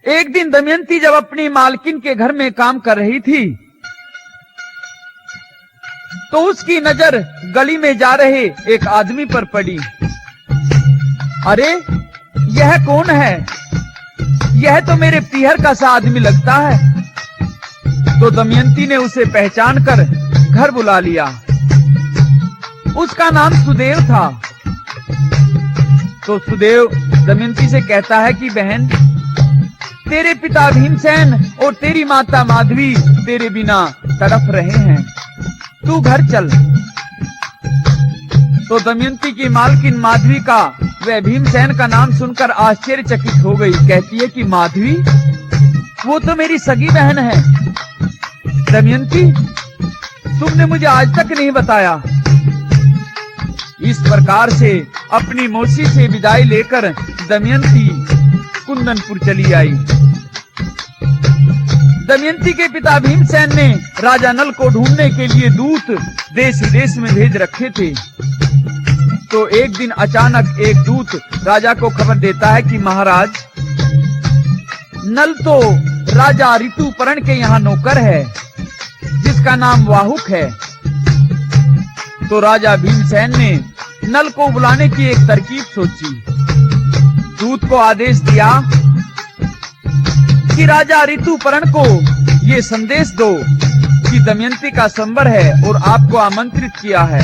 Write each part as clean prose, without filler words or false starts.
एक दिन दमयंती जब अपनी मालकिन के घर में काम कर रही थी तो उसकी नजर गली में जा रहे एक आदमी पर पड़ी। अरे यह कौन है? यह तो मेरे पीहर का सा आदमी लगता है। तो दमयंती ने उसे पहचान कर घर बुला लिया। उसका नाम सुदेव था। तो सुदेव दमयंती से कहता है कि बहन, तेरे पिता भीमसेन और तेरी माता माधवी तेरे बिना तड़प रहे हैं, तू घर चल। तो दमयंती की मालकिन माधवी का वह भीमसेन का नाम सुनकर आश्चर्यचकित हो गई। कहती है कि माधवी, वो तो मेरी सगी बहन है। दमयंती, तुमने मुझे आज तक नहीं बताया। इस प्रकार से अपनी मौसी से विदाई लेकर दमयंती कुंदनपुर चली आई। दमयंती के पिता भीमसेन ने राजा नल को ढूंढने के लिए दूत देश विदेश में भेज रखे थे। तो एक दिन अचानक एक दूत राजा को खबर देता है कि महाराज, नल तो राजा ऋतुपर्ण के यहाँ नौकर है जिसका नाम वाहुक है। तो राजा भीमसेन ने नल को बुलाने की एक तरकीब सोची। दूत को आदेश दिया कि राजा ऋतुपर्ण को ये संदेश दो कि दमयंती का संबर है और आपको आमंत्रित किया है।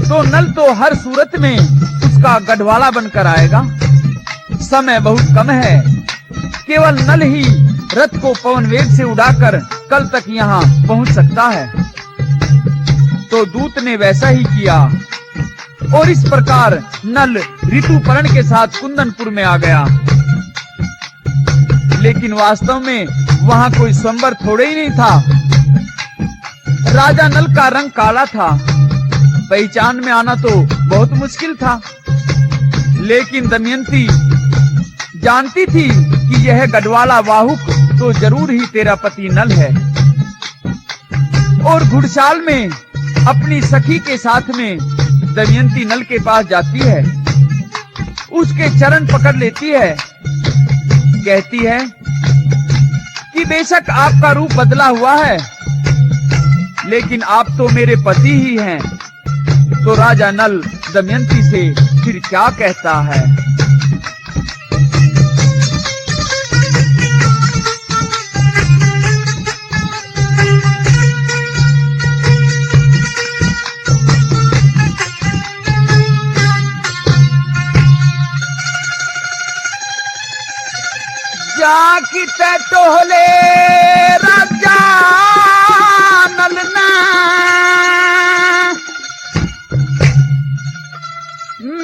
तो नल तो हर सूरत में उसका गढ़वाला बनकर आएगा। समय बहुत कम है, केवल नल ही रथ को पवन वेग से उड़ाकर कल तक यहाँ पहुंच सकता है। तो दूत ने वैसा ही किया और इस प्रकार नल ऋतुपर्ण के साथ कुंदनपुर में आ गया। लेकिन वास्तव में वहाँ कोई संबर थोड़े ही नहीं था। राजा नल का रंग काला था, पहचान में आना तो बहुत मुश्किल था। लेकिन दमयंती जानती थी कि यह गढ़वाला वाहुक तो जरूर ही तेरा पति नल है। और घुड़साल में अपनी सखी के साथ में दमयंती नल के पास जाती है, उसके चरण पकड़ लेती है। कहती है कि बेशक आपका रूप बदला हुआ है, लेकिन आप तो मेरे पति ही हैं। तो राजा नल दमयंती से फिर क्या कहता है? जाकी ते टोहले राजा नलना,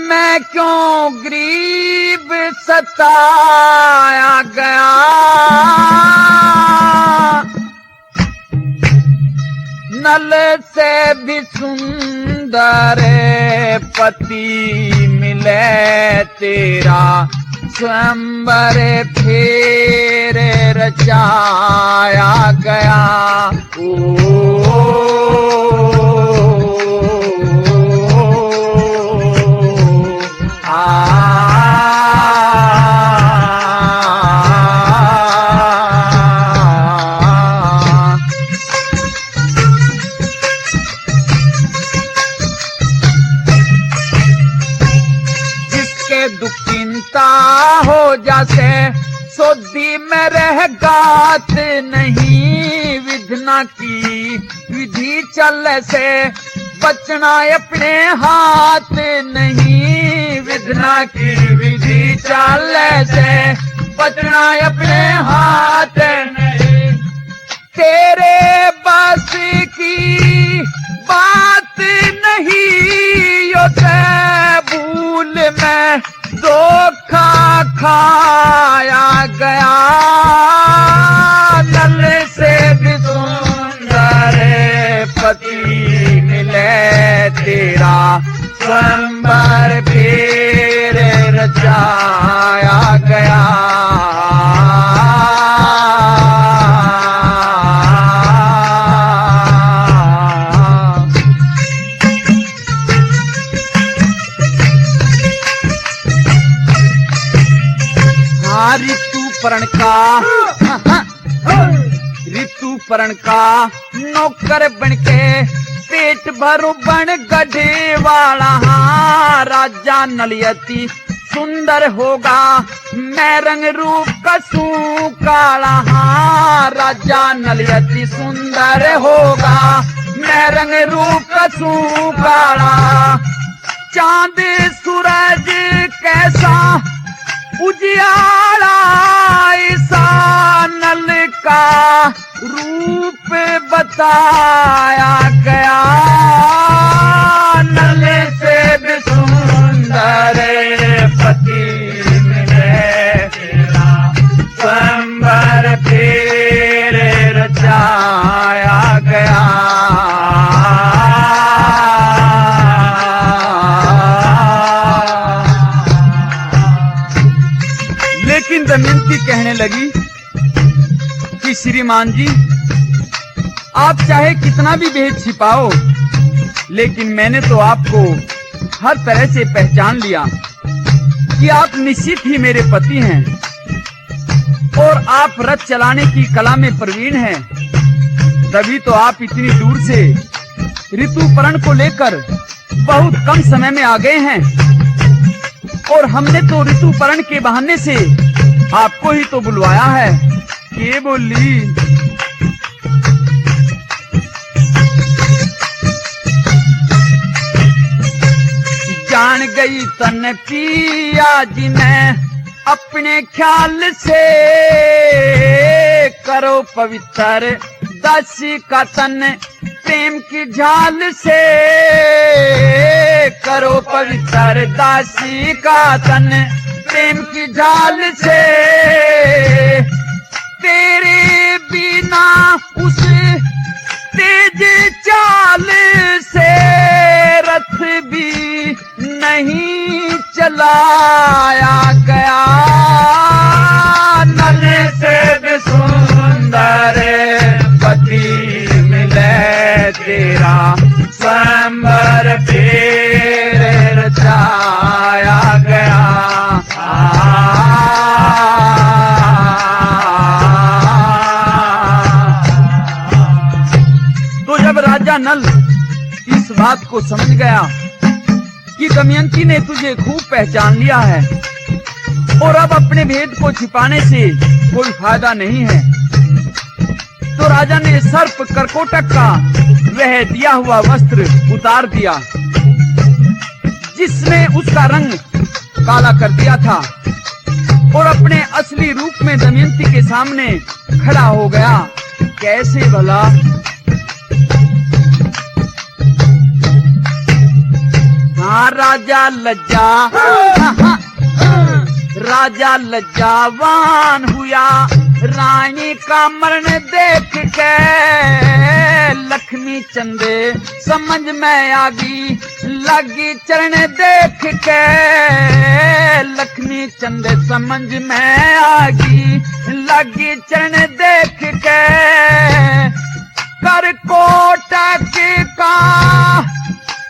मैं क्यों गरीब सताया गया। नल से भी सुंदर पति मिले तेरा, स्वयंवर फेर रचाया गया। जिसके दुख चिंता हो जासे सोदी में रह गात नहीं। विधना की विधि चल से बचना अपने हाथ नहीं। विधना की विधि चल से बचना अपने हाथ नहीं। तेरे बस की बात नहीं, यो भूल में धोखा खाया गया। नल से भी सुंदर पति मिले तेरा, स्वयंवर फेर रचाया गया। ऋतुपर्ण का नौकर बनके पेट भरो बन गधे वाला। राजा नलियति सुंदर होगा मैं रंग रूप कसू काला। राजा नलियति सुंदर होगा मैं रंग रूप कसू काला। चांद सूरज कैसा उजियाला ऐसा नल का रूप बताया गया। नल से भी सुंदर पति मिले तेरा स्वयंवर फिर रचाया गया। लेकिन दमयंती कहने लगी कि श्रीमान जी, आप चाहे कितना भी भेद छिपाओ, लेकिन मैंने तो आपको हर तरह से पहचान लिया कि आप निश्चित ही मेरे पति हैं और आप रथ चलाने की कला में प्रवीण हैं। तभी तो आप इतनी दूर से ऋतुपर्ण को लेकर बहुत कम समय में आ गए हैं और हमने तो ऋतुपर्ण के बहाने से आपको ही तो बुलवाया है। ये बोली जान गई तन पिया जी ने अपने ख्याल से करो पवित्र दासी का तन प्रेम की झाल से। करो पवित्र दासी का तन प्रेम की झाल से। तेरे बिना उस तेज चाल से रथ भी नहीं चलाया गया। नल से भी सुंदर पति मिले तेरा स्वयंवर फिर रचाया गया। तो जब राजा नल इस बात को समझ गया कि दमयंती ने तुझे खूब पहचान लिया है और अब अपने भेद को छिपाने से कोई फायदा नहीं है, तो राजा ने सर्प करकोटक का वह दिया हुआ वस्त्र उतार दिया जिसने उसका रंग काला कर दिया था और अपने असली रूप में दमयंती के सामने खड़ा हो गया। कैसे भला? राजा लज्जावान हुआ रानी का मरण देख के। लक्ष्मी चंदे समझ में आगी लगी चरण देख के। लक्ष्मी चंदे समझ में आगी लगी चरण देख के। करकोटक का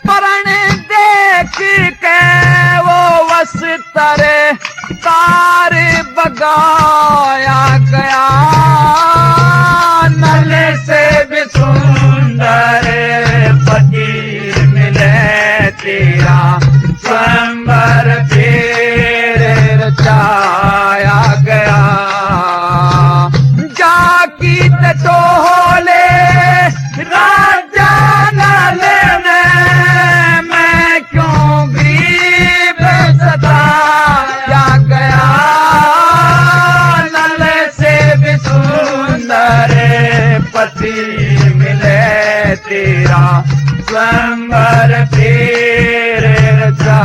परण देख के वो वस्त्र तार बगाया गया। नल से भी सुंदर पति मिले तेरा स्वयंवर फिर रचाया गया। जाकी टटोले राजा नल ने मैं क्यों गरीब सताया गया। नल से भी सुंदर पति मिले तेरा स्वयंवर फिर रचा